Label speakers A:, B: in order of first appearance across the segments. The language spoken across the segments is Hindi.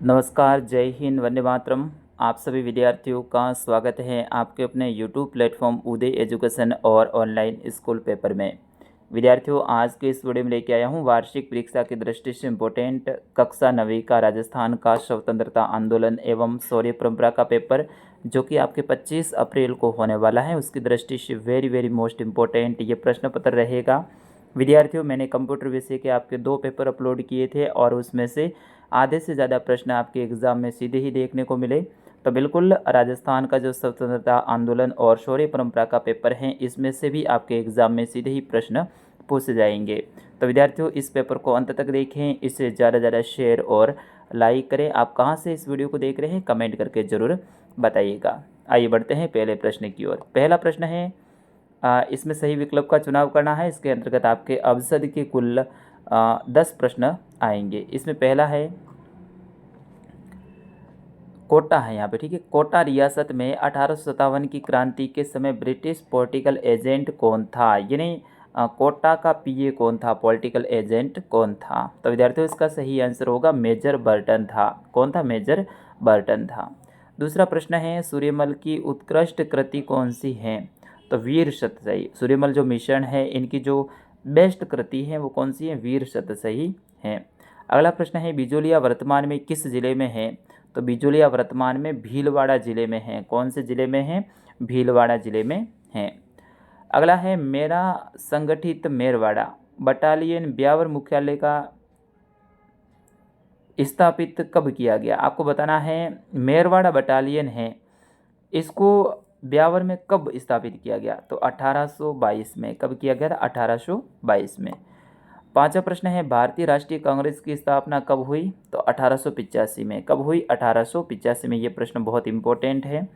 A: नमस्कार, जय हिंद, वंदे मातरम। आप सभी विद्यार्थियों का स्वागत है आपके अपने यूट्यूब प्लेटफॉर्म उदय एजुकेशन और ऑनलाइन स्कूल पेपर में। विद्यार्थियों, आज के इस वीडियो में लेके आया हूँ वार्षिक परीक्षा की दृष्टि से इम्पोर्टेंट कक्षा 9वीं का राजस्थान का स्वतंत्रता आंदोलन एवं शौर्य परंपरा का पेपर, जो कि आपके 25 अप्रैल को होने वाला है। उसकी दृष्टि से वेरी मोस्ट इम्पोर्टेंट ये प्रश्न पत्र रहेगा। विद्यार्थियों, मैंने कंप्यूटर विषय के आपके 2 पेपर अपलोड किए थे और उसमें से आधे से ज़्यादा प्रश्न आपके एग्ज़ाम में सीधे ही देखने को मिले। तो बिल्कुल राजस्थान का जो स्वतंत्रता आंदोलन और शौर्य परंपरा का पेपर है, इसमें से भी आपके एग्ज़ाम में सीधे ही प्रश्न पूछे जाएंगे। तो विद्यार्थियों, इस पेपर को अंत तक देखें, इसे ज़्यादा शेयर और लाइक करें। आप कहाँ से इस वीडियो को देख रहे हैं कमेंट करके ज़रूर बताइएगा। आइए बढ़ते हैं पहले प्रश्न की ओर। पहला प्रश्न है, इसमें सही विकल्प का चुनाव करना है। इसके अंतर्गत आपके अवसद के कुल 10 प्रश्न आएंगे। इसमें पहला है कोटा है यहाँ पे, ठीक है। कोटा रियासत में 1857 की क्रांति के समय ब्रिटिश पॉलिटिकल एजेंट कौन था, यानी कोटा का पीए कौन था, पॉलिटिकल एजेंट कौन था। तो विद्यार्थियों, इसका सही आंसर होगा मेजर बर्टन था। कौन था? मेजर बर्टन था। दूसरा प्रश्न है, सूर्यमल की उत्कृष्ट कृति कौन सी है। तो वीर शतसही। सूर्यमल जो मिशन है, इनकी जो बेस्ट कृति है वो कौन सी है? वीर शतसही है। अगला प्रश्न है, बिजोलिया वर्तमान में किस जिले में है। तो बिजोलिया वर्तमान में भीलवाड़ा जिले में है। कौन से जिले में है? भीलवाड़ा जिले में है। अगला है, मेरा संगठित मेरवाड़ा बटालियन ब्यावर मुख्यालय का स्थापित कब किया गया। आपको बताना है मेरवाड़ा बटालियन है, इसको ब्यावर में कब स्थापित किया गया। तो 1822 में। कब किया गया था? 1822 में। पांचवा प्रश्न है, भारतीय राष्ट्रीय कांग्रेस की स्थापना कब हुई। तो 1885 में। कब हुई? 1885 में। ये प्रश्न बहुत इंपॉर्टेंट है।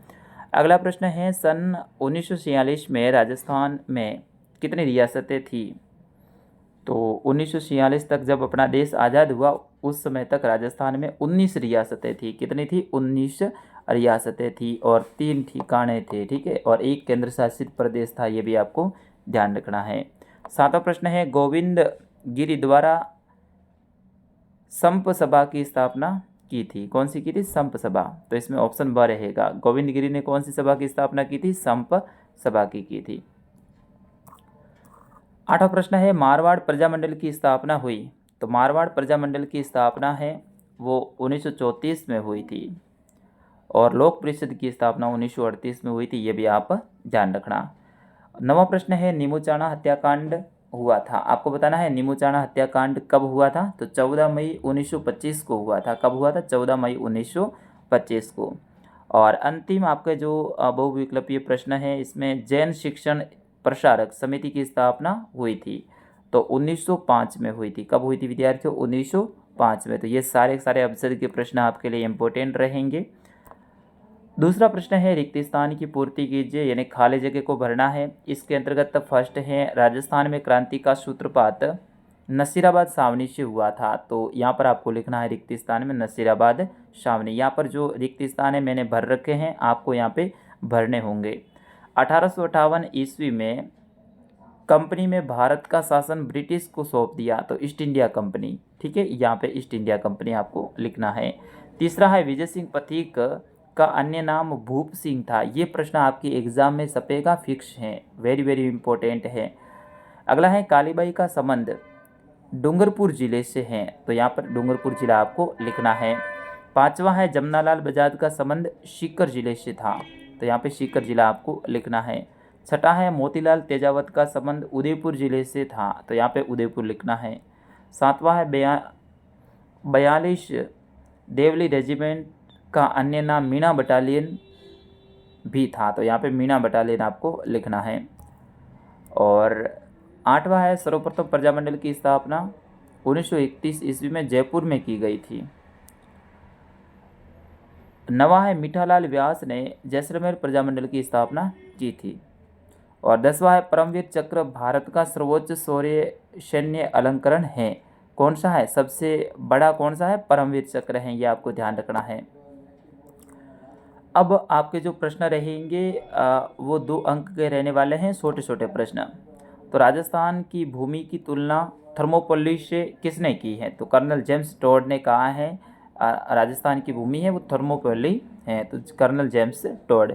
A: अगला प्रश्न है, सन 1946 में राजस्थान में कितनी रियासतें थी। तो 1946 तक जब अपना देश आज़ाद हुआ, उस समय तक राजस्थान में 19 रियासतें थी। कितनी थी? 19 रियासतें थी और 3 ठिकाने थे, ठीक है, और 1 केंद्र शासित प्रदेश था। ये भी आपको ध्यान रखना है। सातवां प्रश्न है, गोविंद गिरि द्वारा संप सभा की स्थापना की थी। कौन सी की थी? संप सभा। तो इसमें ऑप्शन ब रहेगा। गोविंद गिरि ने कौन सी सभा की स्थापना की थी? संप सभा की थी। आठवां प्रश्न है, मारवाड़ प्रजामंडल की स्थापना हुई। तो मारवाड़ प्रजामंडल की स्थापना है वो 1934 में हुई थी और लोक परिषद की स्थापना 1938 में हुई थी। ये भी आप ध्यान रखना। नवा प्रश्न है, नीमूचाणा हत्याकांड हुआ था। आपको बताना है नीमूचाणा हत्याकांड कब हुआ था। तो 14 मई 1925 को हुआ था। कब हुआ था? 14 मई 1925 को। और अंतिम आपके जो बहुविकल्पीय प्रश्न है, इसमें जैन शिक्षण प्रसारक समिति की स्थापना हुई थी। तो 1905 में हुई थी। कब हुई थी विद्यार्थियों? 1905 में। तो ये सारे अवसर के प्रश्न आपके लिए इंपॉर्टेंट रहेंगे। दूसरा प्रश्न है, रिक्त स्थान की पूर्ति कीजिए, यानी खाली जगह को भरना है। इसके अंतर्गत फर्स्ट है, राजस्थान में क्रांति का सूत्रपात नसीराबाद छावनी से हुआ था। तो यहाँ पर आपको लिखना है रिक्त स्थान में नसीराबाद छावनी। यहाँ पर जो रिक्त स्थान है मैंने भर रखे हैं, आपको यहाँ पे भरने होंगे। 1858 ईस्वी में कंपनी में भारत का शासन ब्रिटिश को सौंप दिया। तो ईस्ट इंडिया कंपनी, ठीक है, यहाँ पे ईस्ट इंडिया कंपनी आपको लिखना है। तीसरा है, विजय सिंह पथिक का अन्य नाम भूप सिंह था। ये प्रश्न आपकी एग्जाम में छपेगा, फिक्स है, वेरी इंपॉर्टेंट है। अगला है, कालीबाई का संबंध डूंगरपुर जिले से है। तो यहाँ पर डूंगरपुर जिला आपको लिखना है। पांचवा है, जमनालाल बजाज का संबंध सीकर जिले से था। तो यहाँ पे सीकर जिला आपको लिखना है। छठा है, मोतीलाल तेजावत का संबंध उदयपुर जिले से था। तो यहाँ पे उदयपुर लिखना है। सातवां है, 42 देवली रेजिमेंट का अन्य नाम मीना बटालियन भी था। तो यहाँ पे मीना बटालियन आपको लिखना है। और आठवां है, सर्वप्रथम प्रजामंडल की स्थापना 1931 ईस्वी में जयपुर में की गई थी। नवा है, मीठालाल व्यास ने जैसलमेर प्रजामंडल की स्थापना की थी। और 10वां है, परमवीर चक्र भारत का सर्वोच्च शौर्य सैन्य अलंकरण है। कौन सा है? सबसे बड़ा कौन सा है? परमवीर चक्र है। ये आपको ध्यान रखना है। अब आपके जो प्रश्न रहेंगे वो 2 अंक के रहने वाले हैं, छोटे प्रश्न। तो राजस्थान की भूमि की तुलना थर्मोपल्ली से किसने की है। तो कर्नल जेम्स टॉड ने कहा है राजस्थान की भूमि है वो थर्मोपल्ली है, तो कर्नल जेम्स टोड।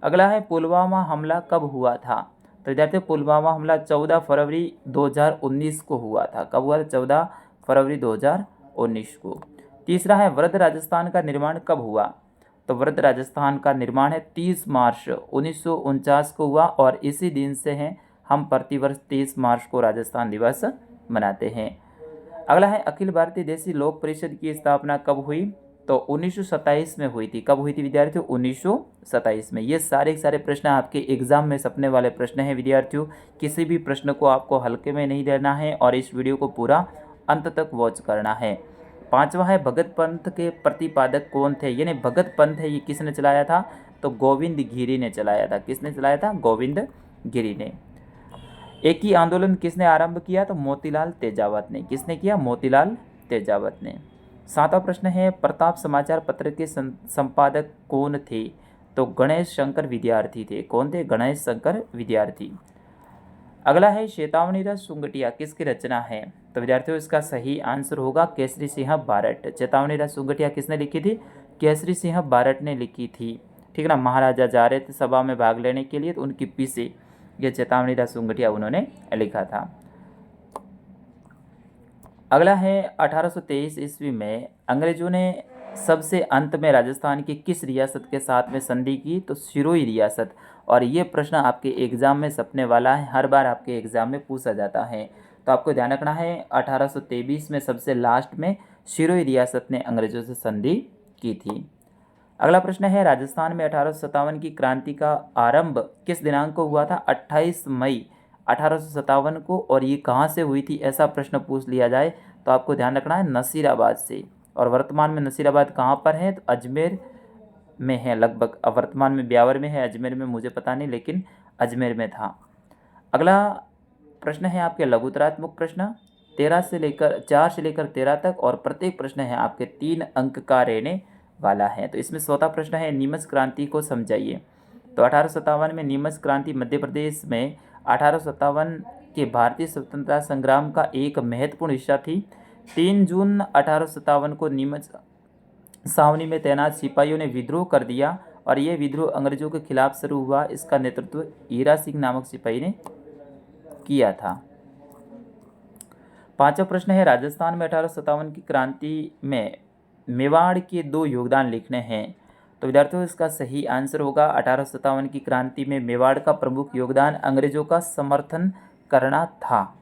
A: अगला है पुलवामा हमला कब हुआ था? तो विद्यार्थियों पुलवामा हमला 14 फरवरी 2019 को हुआ था। कब हुआ था? 14 फरवरी 2019 को। तीसरा है वृद्ध राजस्थान का निर्माण कब हुआ? तो वृद्ध राजस्थान का निर्माण है 30 मार्च 1949 को हुआ, और इसी दिन से है हम प्रतिवर्ष 30 मार्च को राजस्थान दिवस मनाते हैं। अगला है अखिल भारतीय देशी लोक परिषद की स्थापना कब हुई? तो 1927 में हुई थी। कब हुई थी विद्यार्थियों? 1927 में। ये सारे प्रश्न आपके एग्जाम में सपने वाले प्रश्न हैं विद्यार्थियों। किसी भी प्रश्न को आपको हल्के में नहीं लेना है और इस वीडियो को पूरा अंत तक वॉच करना है। पांचवा है भगत पंथ के प्रतिपादक कौन थे? यानी भगत पंथ है ये किसने चलाया था? तो गोविंद गिरी ने चलाया था। किसने चलाया था? गोविंद गिरी ने। एक ही आंदोलन किसने आरंभ किया? तो मोतीलाल तेजावत ने। किसने किया? मोतीलाल तेजावत ने। सातवां प्रश्न है प्रताप समाचार पत्र के संपादक कौन थे? तो गणेश शंकर विद्यार्थी थे। कौन थे? गणेश शंकर विद्यार्थी। अगला है चेतावनी सुंगटिया किसकी रचना है? तो विद्यार्थियों इसका सही आंसर होगा केसरी सिंह बारट। चेतावनी सुंगटिया किसने लिखी थी? केसरी सिंह बारट ने लिखी थी। ठीक है ना। महाराजा जा रहे थे सभा में भाग लेने के लिए, तो उनके पीछे ये चेतावनी सुंगटिया उन्होंने लिखा था। अगला है 1823 ईस्वी में अंग्रेजों ने सबसे अंत में राजस्थान की किस रियासत के साथ में संधि की? तो सिरोही रियासत। और ये प्रश्न आपके एग्जाम में सपने वाला है, हर बार आपके एग्जाम में पूछा जाता है। तो आपको ध्यान रखना है 1823 में सबसे लास्ट में सिरोही रियासत ने अंग्रेजों से संधि की थी। अगला प्रश्न है राजस्थान में 1857 की क्रांति का आरंभ किस दिनांक को हुआ था? 28 मई 1857 को। और ये कहाँ से हुई थी? ऐसा प्रश्न पूछ लिया जाए तो आपको ध्यान रखना है नसीराबाद से। और वर्तमान में नसीराबाद कहाँ पर है? तो अजमेर में है लगभग। अब वर्तमान में ब्यावर में है, अजमेर में मुझे पता नहीं, लेकिन अजमेर में था। अगला प्रश्न है आपके लघुतरात्मक प्रश्न 4 से लेकर 13 तक, और प्रत्येक प्रश्न है आपके 3 अंक का रहने वाला है। तो इसमें चौथा प्रश्न है नीमच क्रांति को समझाइए। तो 1857 में नीमच क्रांति मध्य प्रदेश में 1857 के भारतीय स्वतंत्रता संग्राम का एक महत्वपूर्ण हिस्सा थी। 3 जून 1857 को नीमच छावनी में तैनात सिपाहियों ने विद्रोह कर दिया, और यह विद्रोह अंग्रेजों के खिलाफ शुरू हुआ। इसका नेतृत्व हीरा सिंह नामक सिपाही ने किया था। पांचवा प्रश्न है राजस्थान में 1857 की क्रांति में मेवाड़ के 2 योगदान लिखने हैं। तो विद्यार्थियों इसका सही आंसर होगा 1857 की क्रांति में मेवाड़ का प्रमुख योगदान अंग्रेजों का समर्थन करना था।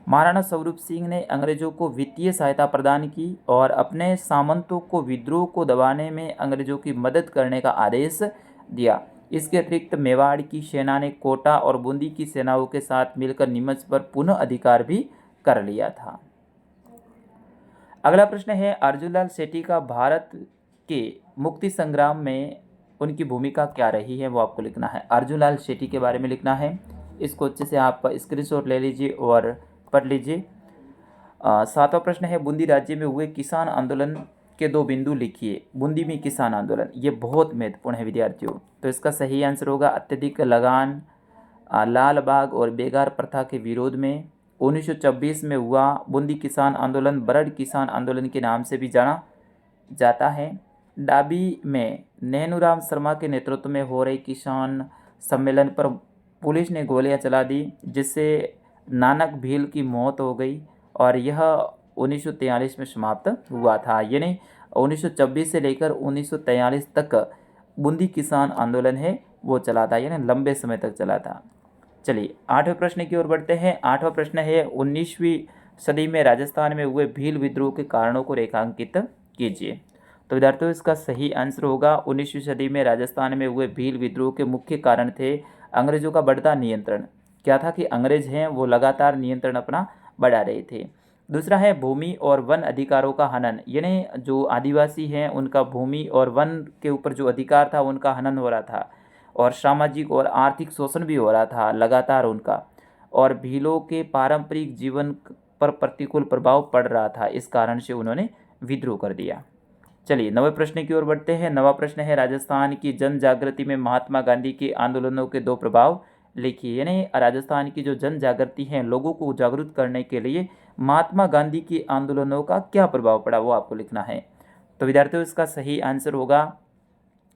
A: महाराणा स्वरूप सिंह ने अंग्रेजों को वित्तीय सहायता प्रदान की और अपने सामंतों को विद्रोह को दबाने में अंग्रेजों की मदद करने का आदेश दिया। इसके अतिरिक्त मेवाड़ की सेना ने कोटा और बूंदी की सेनाओं के साथ मिलकर नीमच पर पुनः अधिकार भी कर लिया था। अगला प्रश्न है अर्जुनलाल सेठी का भारत के मुक्ति संग्राम में उनकी भूमिका क्या रही है? वो आपको लिखना है। अर्जुनलाल सेठी के बारे में लिखना है। इसको अच्छे से आप स्क्रीनशॉट ले लीजिए और पढ़ लीजिए। सातवां प्रश्न है बूंदी राज्य में हुए किसान आंदोलन के 2 बिंदु लिखिए। बूंदी में किसान आंदोलन ये बहुत महत्वपूर्ण है विद्यार्थियों। तो इसका सही आंसर होगा अत्यधिक लगान, लाल बाग और बेगार प्रथा के विरोध में। 1926 में हुआ बूंदी किसान आंदोलन बरड़ किसान आंदोलन के नाम से भी जाना जाता है। डाबी में नैनूराम शर्मा के नेतृत्व में हो रहे किसान सम्मेलन पर पुलिस ने गोलियां चला दी, जिससे नानक भील की मौत हो गई, और यह 1943 में समाप्त हुआ था। यानी 1926 से लेकर 1943 तक बूंदी किसान आंदोलन है वो चला था, यानी लंबे समय तक चला था। चलिए 8वें प्रश्न की ओर बढ़ते हैं। 8वां प्रश्न है 19वीं सदी में राजस्थान में हुए भील विद्रोह के कारणों को रेखांकित कीजिए। तो विद्यार्थियों इसका सही आंसर होगा 19वीं सदी में राजस्थान में हुए भील विद्रोह के मुख्य कारण थे अंग्रेजों का बढ़ता नियंत्रण। क्या था कि अंग्रेज हैं वो लगातार नियंत्रण अपना बढ़ा रहे थे। दूसरा है भूमि और वन अधिकारों का हनन, यानी जो आदिवासी हैं उनका भूमि और वन के ऊपर जो अधिकार था उनका हनन हो रहा था, और सामाजिक और आर्थिक शोषण भी हो रहा था लगातार उनका, और भीलों के पारंपरिक जीवन पर प्रतिकूल प्रभाव पड़ रहा था। इस कारण से उन्होंने विद्रोह कर दिया। चलिए 9वें प्रश्न की ओर बढ़ते हैं। 9वां प्रश्न है राजस्थान की जन जागृति में महात्मा गांधी के आंदोलनों के 2 प्रभाव लिखिए। यानी राजस्थान की जो जन जागृति है, लोगों को जागरूक करने के लिए महात्मा गांधी के आंदोलनों का क्या प्रभाव पड़ा वो आपको लिखना है। तो विद्यार्थियों इसका सही आंसर होगा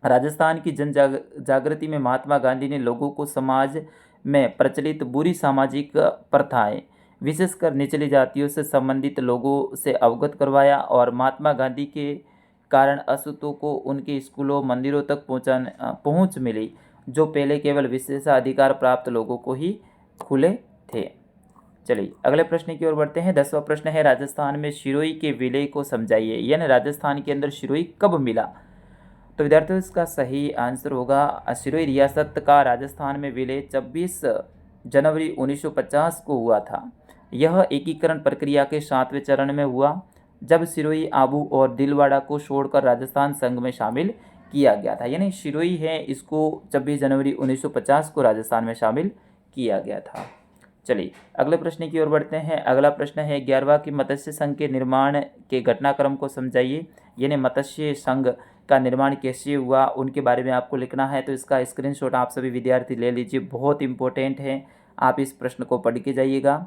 A: राजस्थान की जन जागृति में महात्मा गांधी ने लोगों को समाज में प्रचलित बुरी सामाजिक प्रथाएं विशेषकर निचली जातियों से संबंधित लोगों से अवगत करवाया और महात्मा गांधी के कारण अछूतों को उनके स्कूलों मंदिरों तक पहुंच मिली जो पहले केवल विशेषाधिकार प्राप्त लोगों को ही खुले थे। चलिए अगले प्रश्न की ओर बढ़ते हैं। 10वां प्रश्न है राजस्थान में सिरोही के विलय को समझाइए, यानी राजस्थान के अंदर सिरोही कब मिला। तो विद्यार्थियों इसका सही आंसर होगा सिरोही रियासत का राजस्थान में विलय 26 जनवरी 1950 को हुआ था। यह एकीकरण प्रक्रिया के 7वें चरण में हुआ जब सिरोही, आबू और दिलवाड़ा को छोड़कर राजस्थान संघ में शामिल किया गया था। यानी सिरोही है इसको 26 जनवरी 1950 को राजस्थान में शामिल किया गया था। चलिए अगले प्रश्न की ओर बढ़ते हैं। अगला प्रश्न है 11वां की मत्स्य संघ के निर्माण के घटनाक्रम को समझाइए, यानी मत्स्य संघ का निर्माण कैसे हुआ उनके बारे में आपको लिखना है। तो इसका स्क्रीनशॉट आप सभी विद्यार्थी ले लीजिए, बहुत इंपॉर्टेंट है, आप इस प्रश्न को पढ़ के जाइएगा।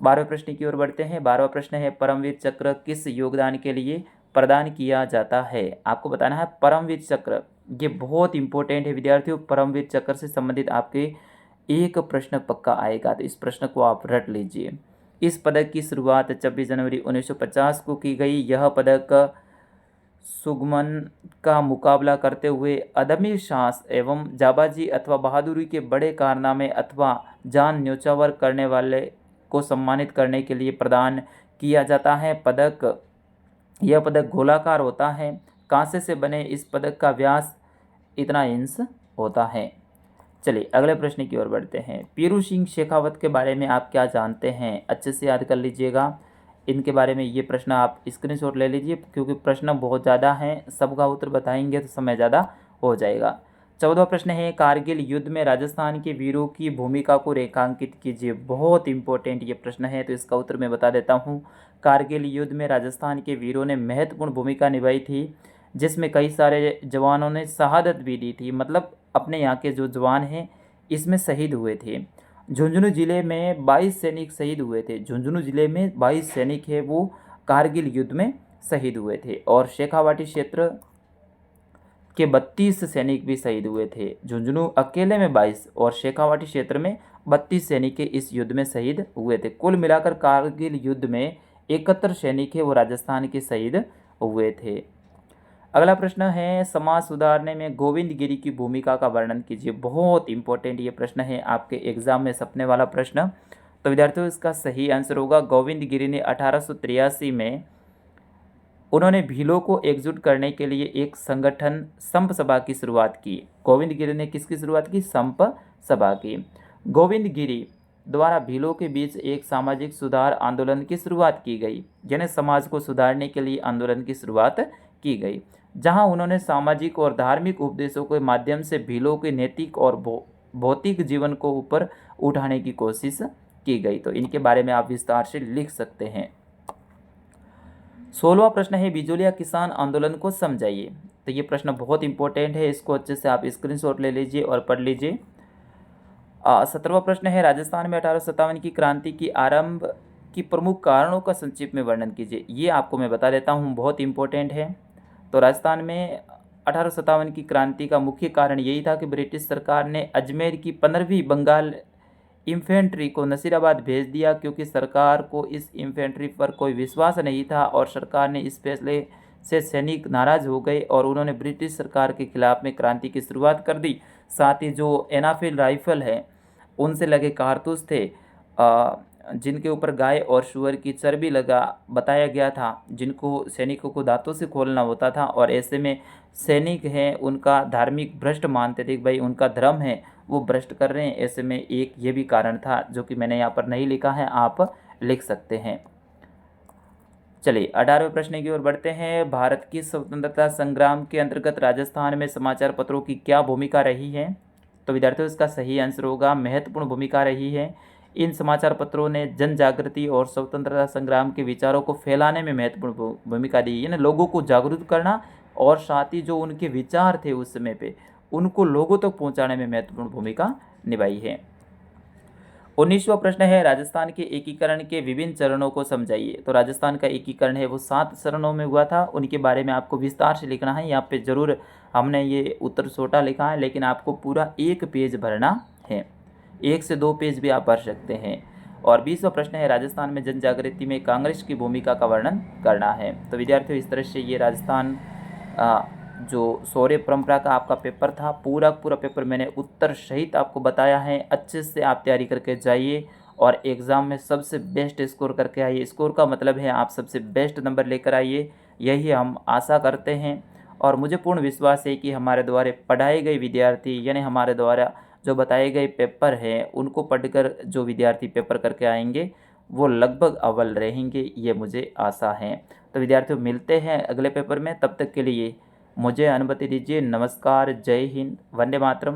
A: 12वें प्रश्न की ओर बढ़ते हैं। 12वां प्रश्न है परमवीर चक्र किस योगदान के लिए प्रदान किया जाता है। आपको बताना है परमवीर चक्र, ये बहुत इंपॉर्टेंट है विद्यार्थियों। परमवीर चक्र से संबंधित आपके एक प्रश्न पक्का आएगा, तो इस प्रश्न को आप रट लीजिए। इस पदक की शुरुआत 26 जनवरी 1950 को की गई। यह पदक सुगमन का मुकाबला करते हुए अदम्य साहस एवं जाबाजी अथवा बहादुरी के बड़े कारनामे अथवा जान न्योछावर करने वाले को सम्मानित करने के लिए प्रदान किया जाता है। यह पदक गोलाकार होता है। कांसे से बने इस पदक का व्यास इतना इंच होता है। चलिए अगले प्रश्न की ओर बढ़ते हैं। पीरू सिंह शेखावत के बारे में आप क्या जानते हैं, अच्छे से याद कर लीजिएगा। इनके बारे में ये प्रश्न आप स्क्रीनशॉट ले लीजिए क्योंकि प्रश्न बहुत ज़्यादा हैं, सबका उत्तर बताएंगे तो समय ज़्यादा हो जाएगा। 14वां प्रश्न है कारगिल युद्ध में राजस्थान के वीरों की भूमिका को रेखांकित कीजिए। बहुत इंपॉर्टेंट ये प्रश्न है, तो इसका उत्तर मैं बता देता हूँ। कारगिल युद्ध में राजस्थान के वीरों ने महत्वपूर्ण भूमिका निभाई थी, जिसमें कई सारे जवानों ने शहादत भी दी थी, मतलब अपने यहाँ के जो जवान हैं इसमें शहीद हुए थे। झुंझुनू जिले में 22 सैनिक शहीद हुए थे। झुंझुनू जिले में 22 सैनिक है वो कारगिल युद्ध में शहीद हुए थे। और शेखावाटी क्षेत्र के 32 सैनिक भी शहीद हुए थे। झुंझुनू अकेले में 22 और शेखावाटी क्षेत्र में 32 सैनिक इस युद्ध में शहीद हुए थे। कुल मिलाकर कारगिल युद्ध में 71 सैनिक है वो राजस्थान के शहीद हुए थे। अगला प्रश्न है समाज सुधारने में गोविंद गिरी की भूमिका का वर्णन कीजिए। बहुत इंपॉर्टेंट ये प्रश्न है, आपके एग्जाम में सपने वाला प्रश्न। तो विद्यार्थियों इसका सही आंसर होगा गोविंद गिरी ने 1883 में उन्होंने भीलों को एकजुट करने के लिए एक संगठन संप सभा की शुरुआत की। गोविंद गिरी ने किसकी शुरुआत की? संप सभा की। गोविंद गिरी द्वारा भीलों के बीच एक सामाजिक सुधार आंदोलन की शुरुआत की गई, यानी समाज को सुधारने के लिए आंदोलन की शुरुआत की गई, जहां उन्होंने सामाजिक और धार्मिक उपदेशों के माध्यम से भीलों के नैतिक और भौतिक जीवन को ऊपर उठाने की कोशिश की गई। तो इनके बारे में आप विस्तार से लिख सकते हैं। 16वां प्रश्न है बिजोलिया किसान आंदोलन को समझाइए। तो ये प्रश्न बहुत इंपॉर्टेंट है, इसको अच्छे से आप स्क्रीनशॉट ले लीजिए और पढ़ लीजिए। 17वां प्रश्न है राजस्थान में 1857 की क्रांति की आरंभ की प्रमुख कारणों का संक्षिप्त में वर्णन कीजिए। ये आपको मैं बता देता हूँ, बहुत इंपॉर्टेंट है। तो राजस्थान में 1857 की क्रांति का मुख्य कारण यही था कि ब्रिटिश सरकार ने अजमेर की 15वीं बंगाल इन्फेंट्री को नसीराबाद भेज दिया, क्योंकि सरकार को इस इन्फेंट्री पर कोई विश्वास नहीं था और सरकार ने इस फैसले से सैनिक नाराज हो गए और उन्होंने ब्रिटिश सरकार के खिलाफ में क्रांति की शुरुआत कर दी। साथ ही जो एनाफिल राइफल है उनसे लगे कारतूस थे जिनके ऊपर गाय और सूअर की चर्बी लगा बताया गया था, जिनको सैनिकों को दांतों से खोलना होता था। और ऐसे में सैनिक हैं उनका धार्मिक भ्रष्ट मानते थे कि भाई उनका धर्म है वो भ्रष्ट कर रहे हैं। ऐसे में एक ये भी कारण था जो कि मैंने यहाँ पर नहीं लिखा है, आप लिख सकते हैं। चलिए 18वें प्रश्न की ओर बढ़ते हैं। भारत की स्वतंत्रता संग्राम के अंतर्गत राजस्थान में समाचार पत्रों की क्या भूमिका रही है? तो विद्यार्थियों इसका सही आंसर होगा महत्वपूर्ण भूमिका रही है। इन समाचार पत्रों ने जन जागृति और स्वतंत्रता संग्राम के विचारों को फैलाने में महत्वपूर्ण भूमिका दी, यानी लोगों को जागरूक करना और साथ ही जो उनके विचार थे उस समय पे उनको लोगों तक पहुंचाने में महत्वपूर्ण भूमिका निभाई है। 19वां प्रश्न है, राजस्थान के एकीकरण के विभिन्न चरणों को समझाइए। तो राजस्थान का एकीकरण है वो 7 चरणों में हुआ था, उनके बारे में आपको विस्तार से लिखना है। यहाँ पे ज़रूर हमने ये उत्तर छोटा लिखा है, लेकिन आपको पूरा 1 पेज भरना है। 1 से 2 पेज भी आप भर सकते हैं। और 20वां प्रश्न है, राजस्थान में जन जागृति में कांग्रेस की भूमिका का वर्णन करना है। तो विद्यार्थियों, इस तरह से ये राजस्थान जो शौर्य परंपरा का आपका पेपर था, पूरा पेपर मैंने उत्तर सहित आपको बताया है। अच्छे से आप तैयारी करके जाइए और एग्ज़ाम में सबसे बेस्ट स्कोर करके आइए। स्कोर का मतलब है आप सबसे बेस्ट नंबर लेकर आइए, यही हम आशा करते हैं। और मुझे पूर्ण विश्वास है कि हमारे द्वारा पढ़ाए गए विद्यार्थी, यानी हमारे द्वारा जो बताए गए पेपर हैं, उनको पढ़कर जो विद्यार्थी पेपर करके आएंगे वो लगभग अव्वल रहेंगे, ये मुझे आशा है। तो विद्यार्थियों, मिलते हैं अगले पेपर में, तब तक के लिए मुझे अनुमति दीजिए। नमस्कार, जय हिंद, वंदे मातरम।